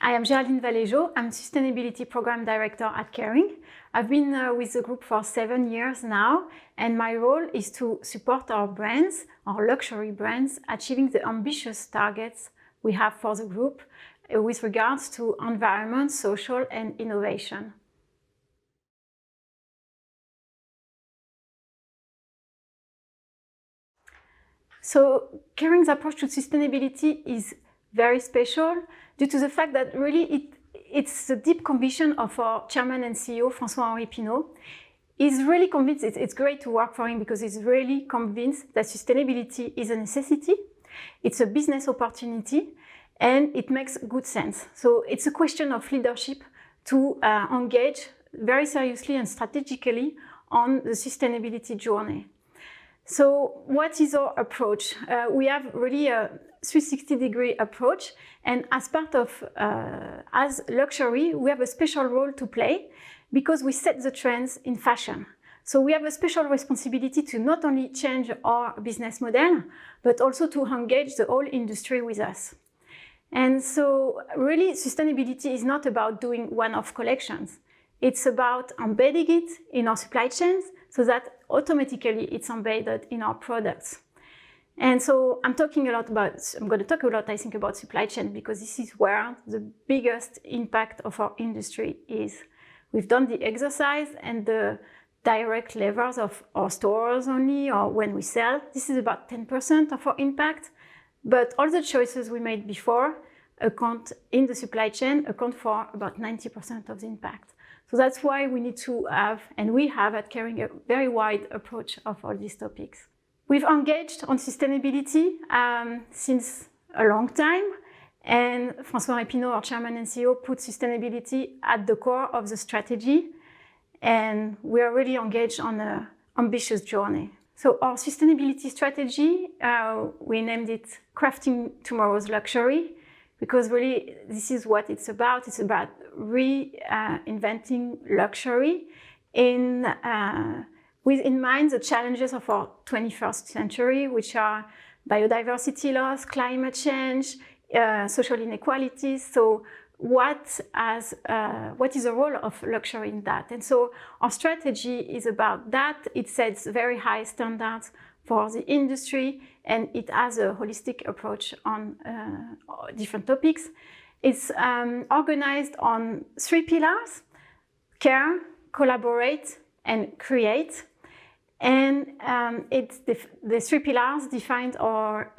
I am Géraldine Valéjo. I'm Sustainability Program Director at Kering. I've been with the group for 7 years now, and my role is to support our brands, our luxury brands, achieving the ambitious targets we have for the group with regards to environment, social, and innovation. So Kering's approach to sustainability is very special due to the fact that really it's the deep conviction of our chairman and CEO, François-Henri Pinault. He's really convinced, it's great to work for him because he's really convinced that sustainability is a necessity, it's a business opportunity, and it makes good sense. So it's a question of leadership to engage very seriously and strategically on the sustainability journey. So what is our approach? We have really a 360-degree approach, and as part of, as luxury, we have a special role to play because we set the trends in fashion. So we have a special responsibility to not only change our business model, but also to engage the whole industry with us. And so really sustainability is not about doing one-off collections. It's about embedding it in our supply chains so that automatically it's embedded in our products. And so I'm going to talk a lot, I think, about supply chain because this is where the biggest impact of our industry is. We've done the exercise and the direct levers of our stores only, or when we sell. This is about 10% of our impact, but all the choices we made before in the supply chain account for about 90% of the impact. So that's why we need to have, and we have at Kering, a very wide approach of all these topics. We've engaged on sustainability since a long time, and François-Henri Pinault, our chairman and CEO, put sustainability at the core of the strategy, and we are really engaged on an ambitious journey. So our sustainability strategy, we named it Crafting Tomorrow's Luxury, because really this is what it's about. It's about reinventing luxury with in mind the challenges of our 21st century, which are biodiversity loss, climate change, social inequalities. So what is the role of luxury in that? And so our strategy is about that. It sets very high standards for the industry, and it has a holistic approach on different topics. It's organized on 3 pillars: care, collaborate, and create. And the 3 pillars defined our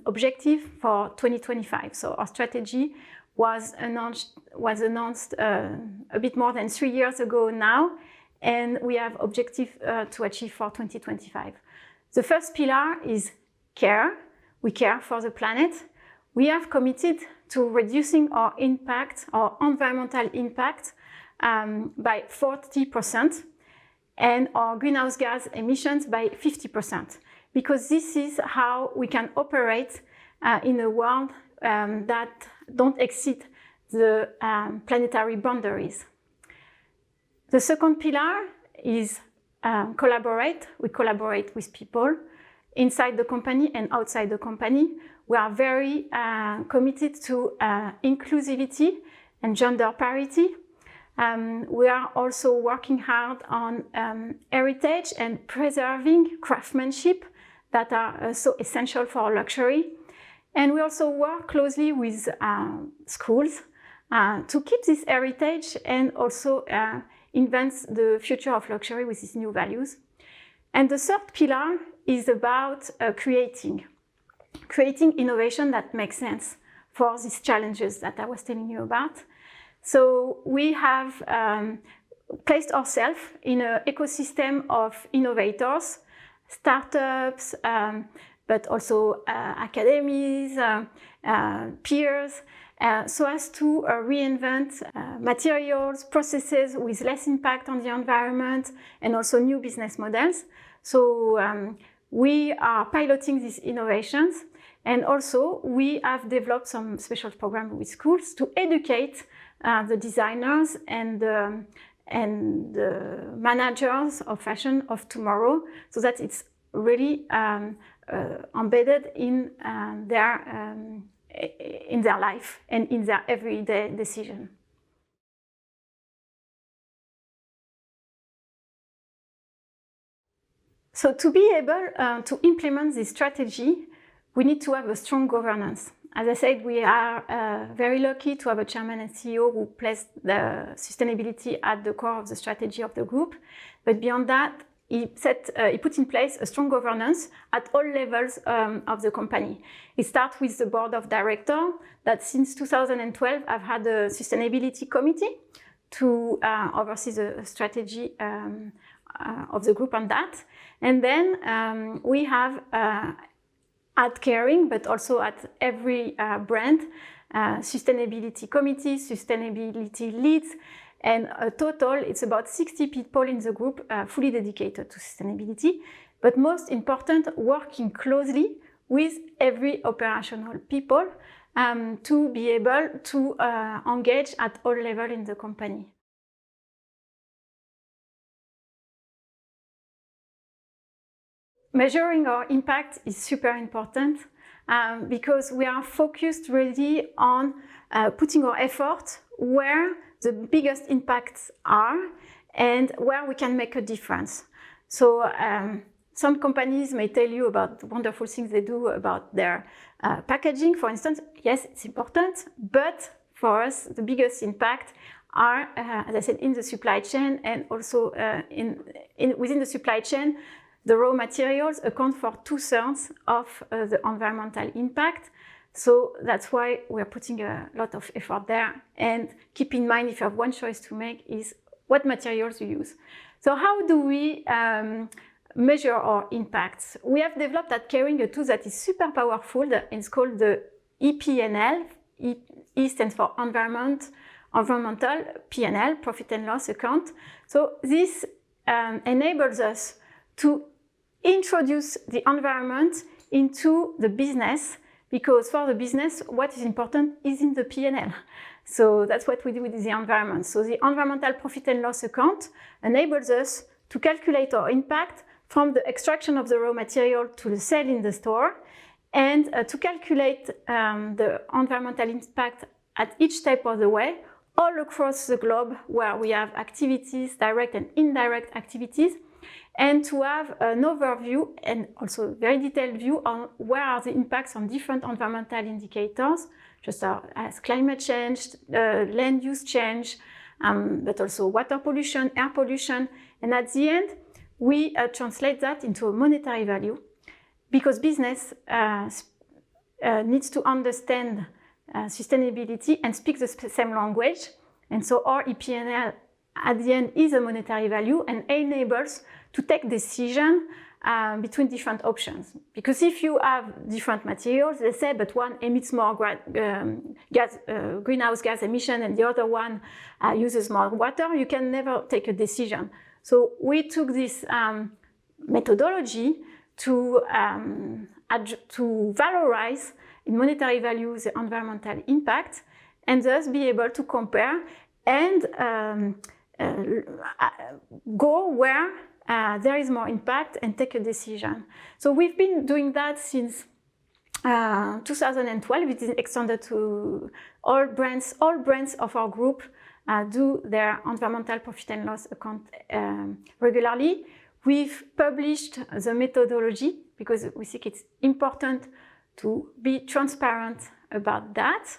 objective for 2025. So our strategy was announced a bit more than 3 years ago now, and we have objective to achieve for 2025. The first pillar is care. We care for the planet. We have committed to reducing our impact, our environmental impact, by 40%, and our greenhouse gas emissions by 50%, because this is how we can operate in a world that don't exceed the planetary boundaries. The second pillar is collaborate. We collaborate with people inside the company and outside the company. We are very committed to inclusivity and gender parity. We are also working hard on heritage and preserving craftsmanship that are so essential for luxury. And we also work closely with schools to keep this heritage and also invent the future of luxury with these new values. And the third pillar is about creating innovation that makes sense for these challenges that I was telling you about. So we have placed ourselves in an ecosystem of innovators, startups, but also academies, peers, so as to reinvent materials, processes with less impact on the environment, and also new business models. So we are piloting these innovations, and also we have developed some special programs with schools to educate the designers and the managers of fashion of tomorrow, so that it's really embedded in their in their life and in their everyday decision. So to be able to implement this strategy, we need to have a strong governance. As I said, we are very lucky to have a chairman and CEO who placed the sustainability at the core of the strategy of the group. But beyond that, he put in place a strong governance at all levels of the company. It starts with the board of directors that since 2012 have had a sustainability committee to oversee the strategy of the group on that. And then we have at Kering, but also at every brand, sustainability committees, sustainability leads, and total, it's about 60 people in the group fully dedicated to sustainability. But most important, working closely with every operational people to be able to engage at all levels in the company. Measuring our impact is super important because we are focused really on putting our effort where the biggest impacts are and where we can make a difference. So some companies may tell you about the wonderful things they do about their packaging, for instance. Yes, it's important, but for us, the biggest impact are, as I said, in the supply chain, and also within the supply chain, the raw materials account for 2/3 of the environmental impact. So that's why we're putting a lot of effort there. And keep in mind, if you have one choice to make, is what materials you use. So how do we measure our impacts? We have developed at Kering a tool that is super powerful, and it's called the ePNL. E stands for environmental, P&L, profit and loss account. So this enables us to introduce the environment into the business, because for the business, what is important is in the P&L. So that's what we do with the environment. So the environmental profit and loss account enables us to calculate our impact from the extraction of the raw material to the sale in the store, and to calculate the environmental impact at each step of the way, all across the globe where we have activities, direct and indirect activities, and to have an overview and also a very detailed view on where are the impacts on different environmental indicators, just as climate change, land use change, but also water pollution, air pollution. And at the end, we translate that into a monetary value, because business needs to understand sustainability and speak the same language. And so our ePNL at the end is a monetary value and enables to take decision between different options. Because if you have different materials, let's say, but one emits more greenhouse gas emission and the other one uses more water, you can never take a decision. So we took this methodology to valorize in monetary value the environmental impact, and thus be able to compare and go where there is more impact and take a decision. So we've been doing that since 2012. It is extended to all brands. All brands of our group do their environmental profit and loss account regularly. We've published the methodology because we think it's important to be transparent about that.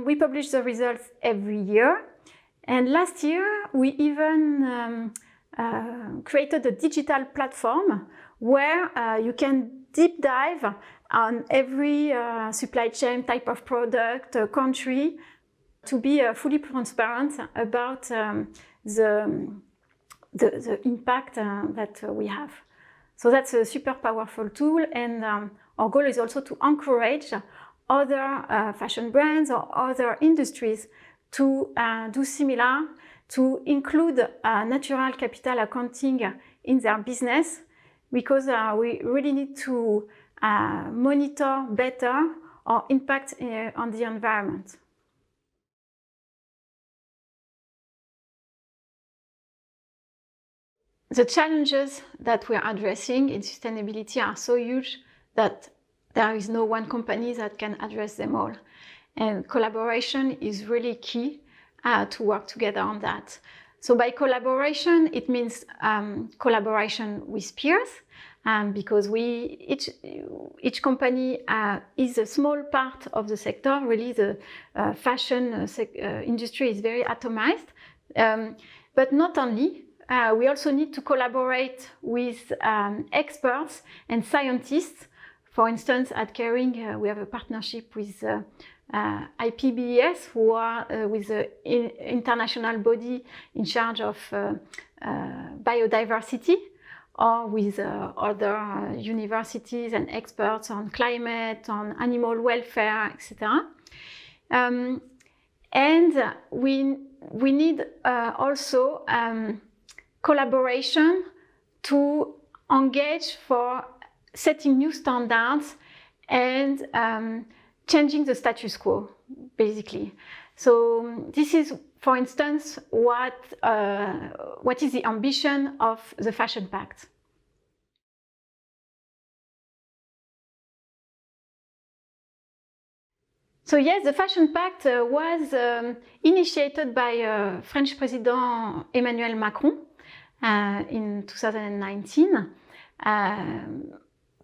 We publish the results every year. And last year, we even created a digital platform where you can deep dive on every supply chain type of product, country, to be fully transparent about the impact that we have. So that's a super powerful tool, and our goal is also to encourage other fashion brands or other industries to do similar, to include natural capital accounting in their business, because we really need to monitor better our impact on the environment. The challenges that we're addressing in sustainability are so huge that There is no one company that can address them all. And collaboration is really key to work together on that. So by collaboration, it means collaboration with peers, because each company is a small part of the sector. Really, the fashion industry is very atomized. But not only, we also need to collaborate with experts and scientists. For instance, at Kering, we have a partnership with IPBES, who are with the international body in charge of biodiversity, or with other universities and experts on climate, on animal welfare, etc. And we need also collaboration to engage for setting new standards and changing the status quo, basically. So this is, for instance, what is the ambition of the Fashion Pact. So yes, the Fashion Pact was initiated by French President Emmanuel Macron in 2019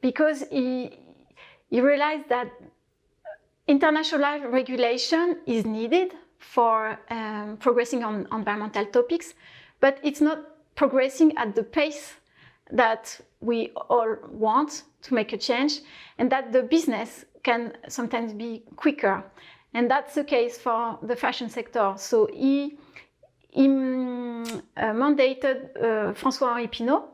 because he realized that international regulation is needed for progressing on environmental topics, but it's not progressing at the pace that we all want to make a change, and that the business can sometimes be quicker. And that's the case for the fashion sector. So he mandated François-Henri Pinault,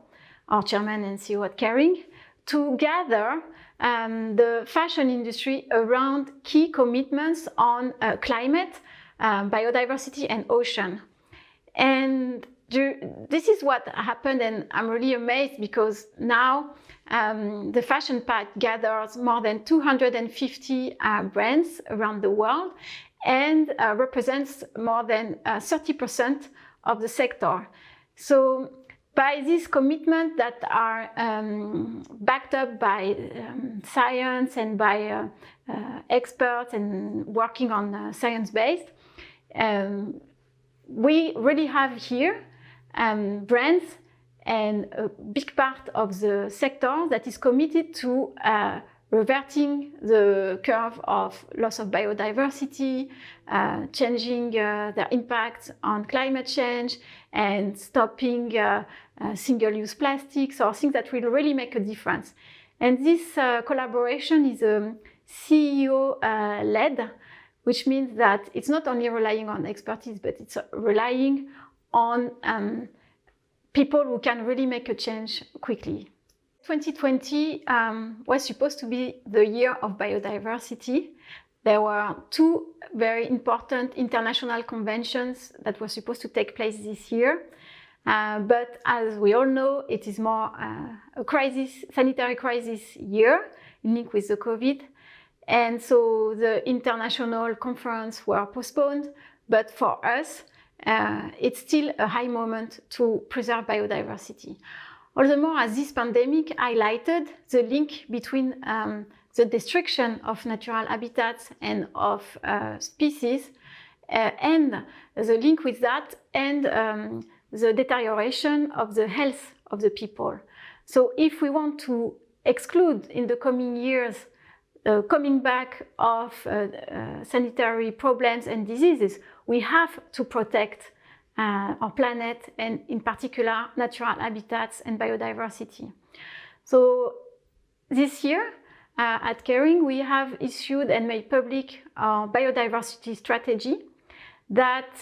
our chairman and CEO at Kering, to gather the fashion industry around key commitments on climate, biodiversity, and ocean. And this is what happened, and I'm really amazed because now the Fashion Pact gathers more than 250 brands around the world and represents more than 30% of the sector. So by these commitments that are backed up by science and by experts and working on science-based, we really have here brands and a big part of the sector that is committed to reverting the curve of loss of biodiversity, changing their impact on climate change, and stopping single-use plastics, or things that will really make a difference. And this collaboration is CEO-led, which means that it's not only relying on expertise, but it's relying on people who can really make a change quickly. 2020 was supposed to be the year of biodiversity. There were two very important international conventions that were supposed to take place this year. But as we all know, it is more a crisis, sanitary crisis year linked with the COVID. And so the international conference were postponed. But for us, it's still a high moment to preserve biodiversity. All the more as this pandemic highlighted the link between the destruction of natural habitats and of species, and the link with that and the deterioration of the health of the people. So if we want to exclude in the coming years coming back of sanitary problems and diseases, we have to protect our planet, and in particular natural habitats and biodiversity. So this year at Kering, we have issued and made public our biodiversity strategy that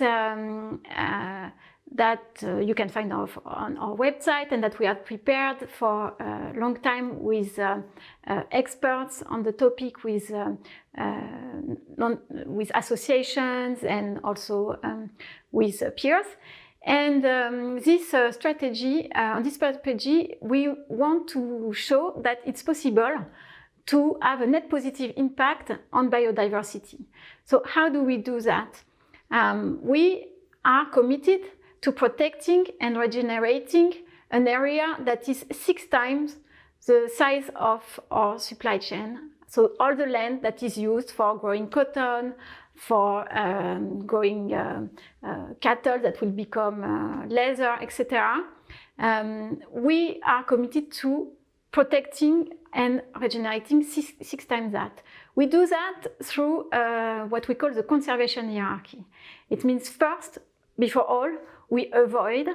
you can find on our website, and that we have prepared for a long time with experts on the topic, with associations and also with peers. And this strategy, on this strategy, we want to show that it's possible to have a net positive impact on biodiversity. So how do we do that? We are committed to protecting and regenerating an area that is 6 times the size of our supply chain. So all the land that is used for growing cotton, for growing cattle that will become leather, etc. We are committed to protecting and regenerating six times that. We do that through what we call the conservation hierarchy. It means first, before all, we avoid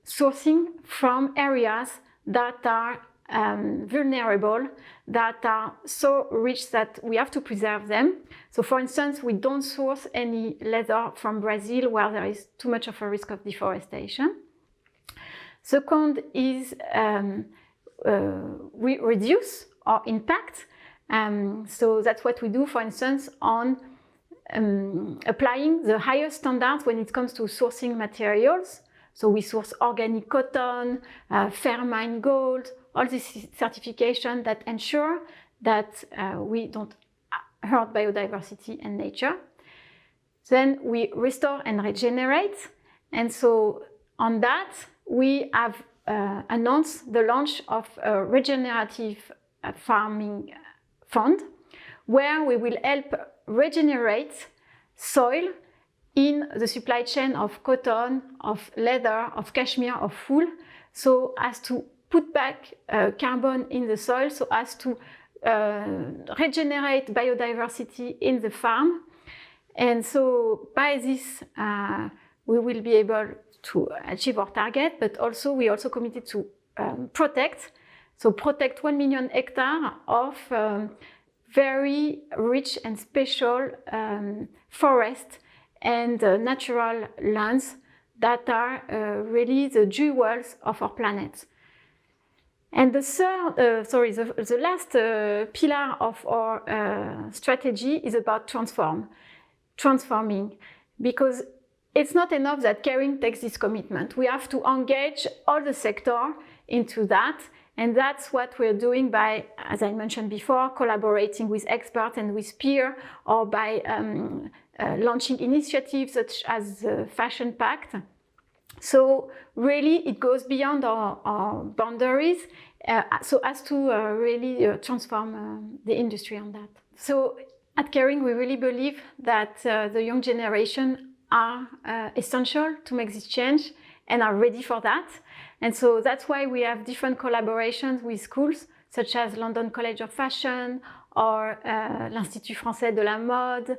sourcing from areas that are vulnerable, that are so rich that we have to preserve them. So for instance, we don't source any leather from Brazil where there is too much of a risk of deforestation. Second is we reduce our impact. So that's what we do, for instance, on applying the highest standards when it comes to sourcing materials. So we source organic cotton, fair mine gold, all these certifications that ensure that we don't hurt biodiversity and nature. Then we restore and regenerate. And so on that, we have announced the launch of a regenerative farming fund, where we will help regenerate soil in the supply chain of cotton, of leather, of cashmere, of wool, so as to put back carbon in the soil, so as to regenerate biodiversity in the farm. And so by this, we will be able to achieve our target, but also we also committed to protect 1 million hectares of very rich and special forest and natural lands that are really the jewels of our planet. And the last pillar of our strategy is about transforming, because it's not enough that Kering takes this commitment. We have to engage all the sector into that, and that's what we're doing by, as I mentioned before, collaborating with experts and with peers, or by launching initiatives such as the Fashion Pact. So really it goes beyond our boundaries, so as to really transform the industry on that. So at Kering, we really believe that the young generation are essential to make this change and are ready for that. And so that's why we have different collaborations with schools, such as London College of Fashion, or l'Institut Français de la Mode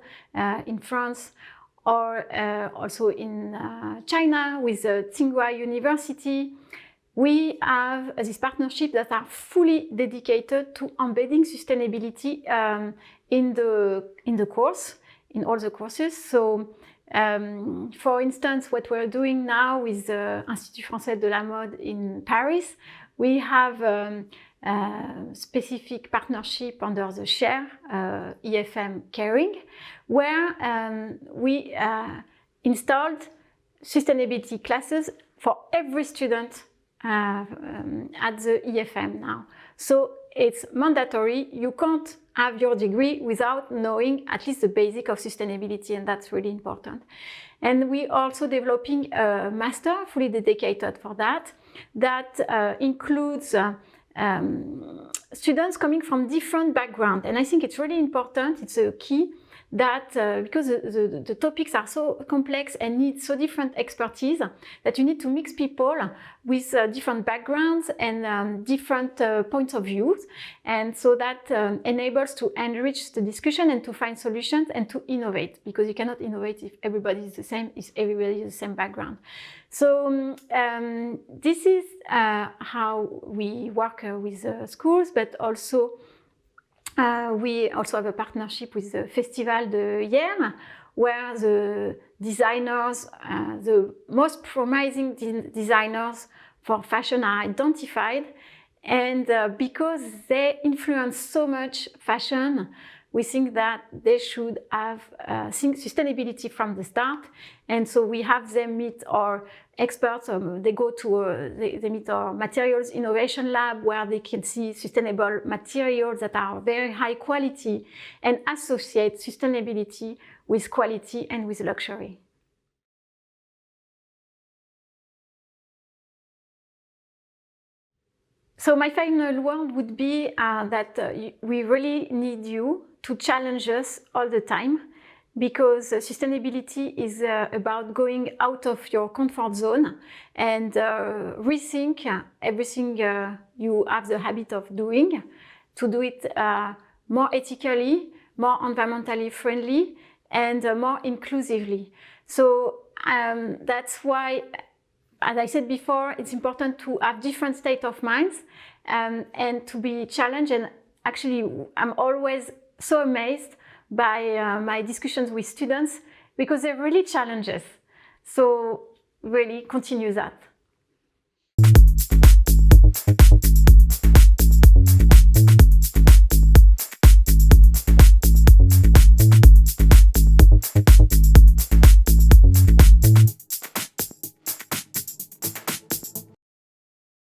in France, or also in China with Tsinghua University. We have these partnerships that are fully dedicated to embedding sustainability in the course, in all the courses. So, for instance, what we're doing now with the Institut Français de la Mode in Paris, we have a specific partnership under the chair, IFM Kering, where we installed sustainability classes for every student at the IFM now. So it's mandatory. You can't have your degree without knowing at least the basic of sustainability, and that's really important. And we are also developing a master fully dedicated for that, that includes students coming from different backgrounds. And I think it's really important, it's a key, that because the topics are so complex and need so different expertise, that you need to mix people with different backgrounds and different points of view. And so that enables to enrich the discussion and to find solutions and to innovate, because you cannot innovate if everybody is the same, if everybody is the same background. So this is how we work with schools, but also we also have a partnership with the Festival de Hyères, where the designers, the most promising designers for fashion are identified. And because they influence so much fashion, we think that they should have sustainability from the start. And so we have them meet our experts. They go to they meet our materials innovation lab, where they can see sustainable materials that are very high quality and associate sustainability with quality and with luxury. So my final word would be that we really need you to challenge us all the time, because sustainability is about going out of your comfort zone and rethink everything you have the habit of doing, to do it more ethically, more environmentally friendly, and more inclusively. So that's why, as I said before, it's important to have different state of minds and to be challenged. And actually, I'm always so amazed by my discussions with students, because they really challenge us. So really continue that.